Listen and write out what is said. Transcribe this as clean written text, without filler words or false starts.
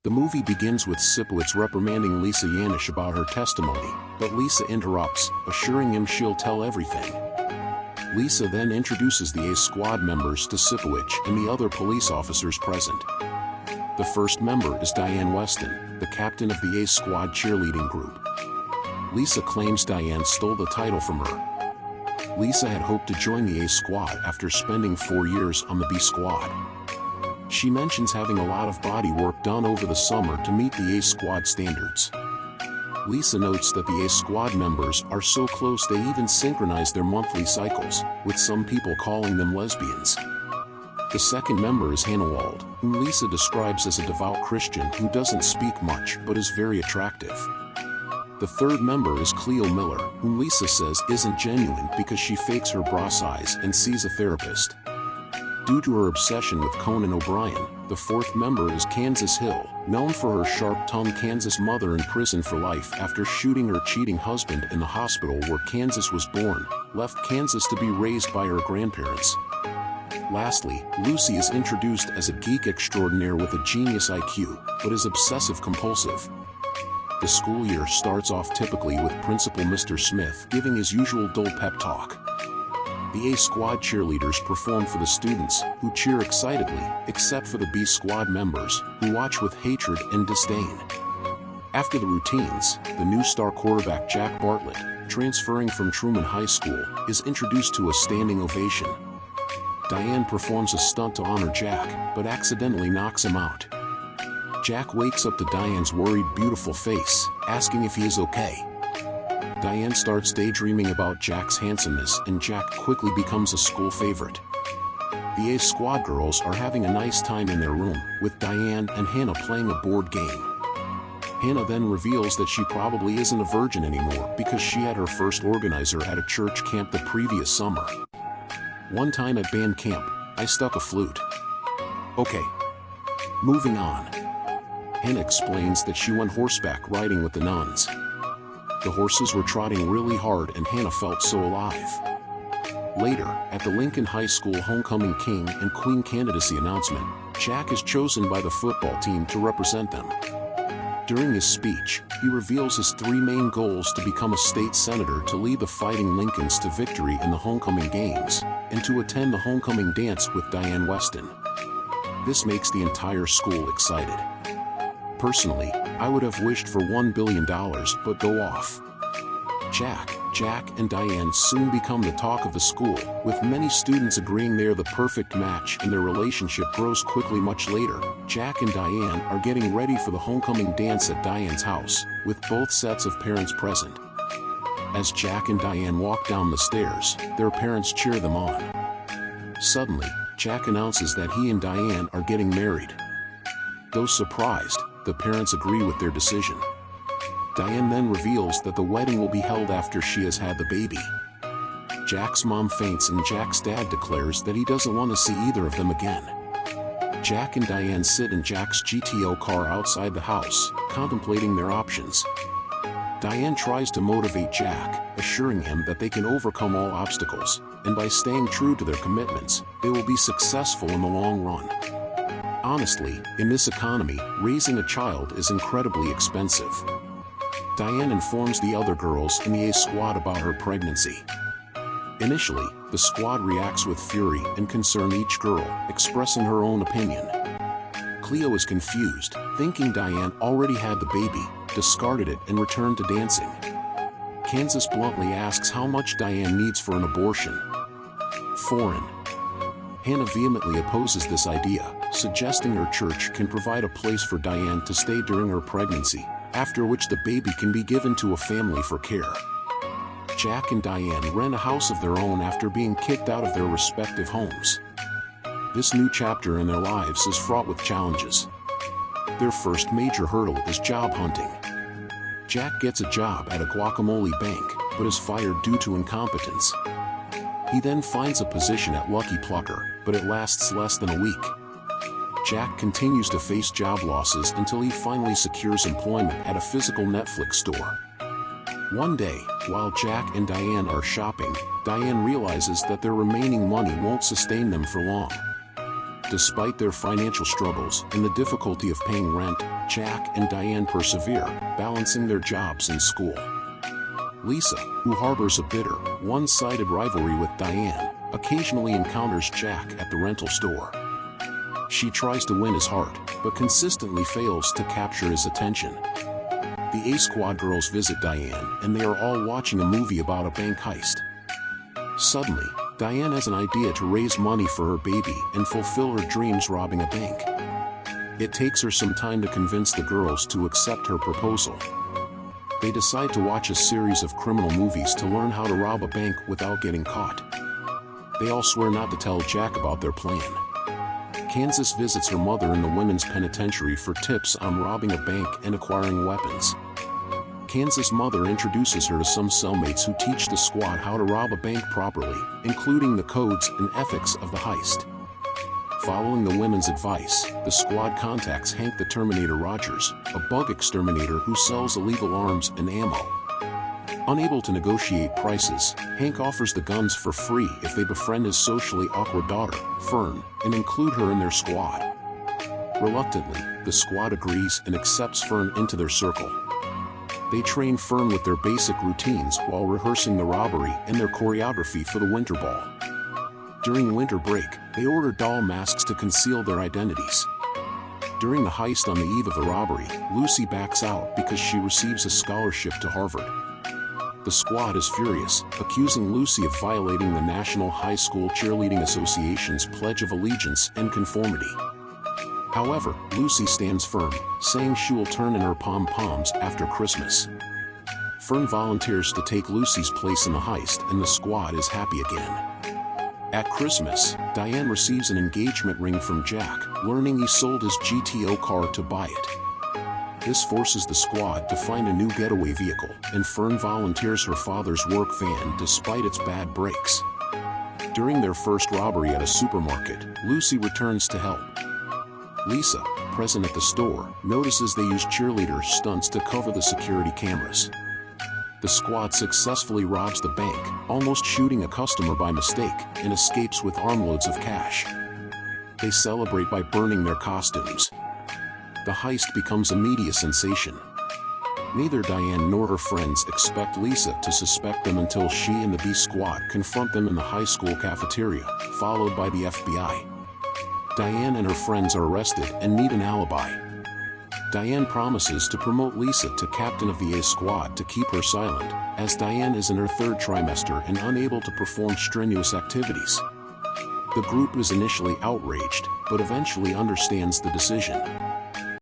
The movie begins with Sipowicz reprimanding Lisa Yanish about her testimony, but Lisa interrupts, assuring him she'll tell everything. Lisa then introduces the A Squad members to Sipowicz and the other police officers present. The first member is Diane Weston, the captain of the A Squad cheerleading group. Lisa claims Diane stole the title from her. Lisa had hoped to join the A Squad after spending 4 years on the B Squad. She mentions having a lot of body work done over the summer to meet the A Squad standards. Lisa notes that the A Squad members are so close they even synchronize their monthly cycles, with some people calling them lesbians. The second member is Hannah Wald, whom Lisa describes as a devout Christian who doesn't speak much but is very attractive. The third member is Cleo Miller, whom Lisa says isn't genuine because she fakes her bra size and sees a therapist. Due to her obsession with Conan O'Brien, the fourth member is Kansas Hill, known for her sharp-tongued Kansas mother in prison for life after shooting her cheating husband in the hospital where Kansas was born, left Kansas to be raised by her grandparents. Lastly, Lucy is introduced as a geek extraordinaire with a genius IQ, but is obsessive-compulsive. The school year starts off typically with Principal Mr. Smith giving his usual dull pep talk. The A Squad cheerleaders perform for the students, who cheer excitedly, except for the B Squad members, who watch with hatred and disdain. After the routines, the new star quarterback Jack Bartlett, transferring from Truman High School, is introduced to a standing ovation. Diane performs a stunt to honor Jack, but accidentally knocks him out. Jack wakes up to Diane's worried, beautiful face, asking if he is okay. Diane starts daydreaming about Jack's handsomeness and Jack quickly becomes a school favorite. The A Squad girls are having a nice time in their room, with Diane and Hannah playing a board game. Hannah then reveals that she probably isn't a virgin anymore because she had her first organizer at a church camp the previous summer. One time at band camp, I stuck a flute. Okay. Moving on. Hannah explains that she went horseback riding with the nuns. The horses were trotting really hard and Hannah felt so alive. Later, at the Lincoln High School homecoming king and queen candidacy announcement, Jack is chosen by the football team to represent them. During his speech, he reveals his 3 main goals to become a state senator to lead the Fighting Lincolns to victory in the homecoming games, and to attend the homecoming dance with Diane Weston. This makes the entire school excited. Personally, I would have wished for $1 billion, but go off. Jack and Diane soon become the talk of the school, with many students agreeing they're the perfect match, and their relationship grows quickly. Much later, Jack and Diane are getting ready for the homecoming dance at Diane's house, with both sets of parents present. As Jack and Diane walk down the stairs, their parents cheer them on. Suddenly, Jack announces that he and Diane are getting married. Though surprised, the parents agree with their decision. Diane then reveals that the wedding will be held after she has had the baby. Jack's mom faints and Jack's dad declares that he doesn't want to see either of them again. Jack and Diane sit in Jack's GTO car outside the house, contemplating their options. Diane tries to motivate Jack, assuring him that they can overcome all obstacles, and by staying true to their commitments, they will be successful in the long run. Honestly, in this economy, raising a child is incredibly expensive. Diane informs the other girls in the A Squad about her pregnancy. Initially, the squad reacts with fury and concern each girl, expressing her own opinion. Cleo is confused, thinking Diane already had the baby, discarded it and returned to dancing. Kansas bluntly asks how much Diane needs for an abortion. Foreign. Hannah vehemently opposes this idea, suggesting her church can provide a place for Diane to stay during her pregnancy, after which the baby can be given to a family for care. Jack and Diane rent a house of their own after being kicked out of their respective homes. This new chapter in their lives is fraught with challenges. Their first major hurdle is job hunting. Jack gets a job at a guacamole bank, but is fired due to incompetence. He then finds a position at Lucky Plucker, but it lasts less than a week. Jack continues to face job losses until he finally secures employment at a physical Netflix store. One day, while Jack and Diane are shopping, Diane realizes that their remaining money won't sustain them for long. Despite their financial struggles and the difficulty of paying rent, Jack and Diane persevere, balancing their jobs and school. Lisa, who harbors a bitter, one-sided rivalry with Diane, occasionally encounters Jack at the rental store. She tries to win his heart, but consistently fails to capture his attention. The A Squad girls visit Diane, and they are all watching a movie about a bank heist. Suddenly, Diane has an idea to raise money for her baby and fulfill her dreams robbing a bank. It takes her some time to convince the girls to accept her proposal. They decide to watch a series of criminal movies to learn how to rob a bank without getting caught. They all swear not to tell Jack about their plan. Kansas visits her mother in the women's penitentiary for tips on robbing a bank and acquiring weapons. Kansas' mother introduces her to some cellmates who teach the squad how to rob a bank properly, including the codes and ethics of the heist. Following the women's advice, the squad contacts Hank the Terminator Rogers, a bug exterminator who sells illegal arms and ammo. Unable to negotiate prices, Hank offers the guns for free if they befriend his socially awkward daughter, Fern, and include her in their squad. Reluctantly, the squad agrees and accepts Fern into their circle. They train Fern with their basic routines while rehearsing the robbery and their choreography for the winter ball. During winter break, they order doll masks to conceal their identities. During the heist on the eve of the robbery, Lucy backs out because she receives a scholarship to Harvard. The squad is furious, accusing Lucy of violating the National High School Cheerleading Association's Pledge of Allegiance and Conformity. However, Lucy stands firm, saying she will turn in her pom-poms after Christmas. Fern volunteers to take Lucy's place in the heist, and the squad is happy again. At Christmas, Diane receives an engagement ring from Jack, learning he sold his GTO car to buy it. This forces the squad to find a new getaway vehicle, and Fern volunteers her father's work van despite its bad brakes. During their first robbery at a supermarket, Lucy returns to help. Lisa, present at the store, notices they use cheerleader stunts to cover the security cameras. The squad successfully robs the bank, almost shooting a customer by mistake, and escapes with armloads of cash. They celebrate by burning their costumes. The heist becomes a media sensation. Neither Diane nor her friends expect Lisa to suspect them until she and the B Squad confront them in the high school cafeteria, followed by the FBI. Diane and her friends are arrested and need an alibi. Diane promises to promote Lisa to captain of the A Squad to keep her silent, as Diane is in her third trimester and unable to perform strenuous activities. The group is initially outraged, but eventually understands the decision.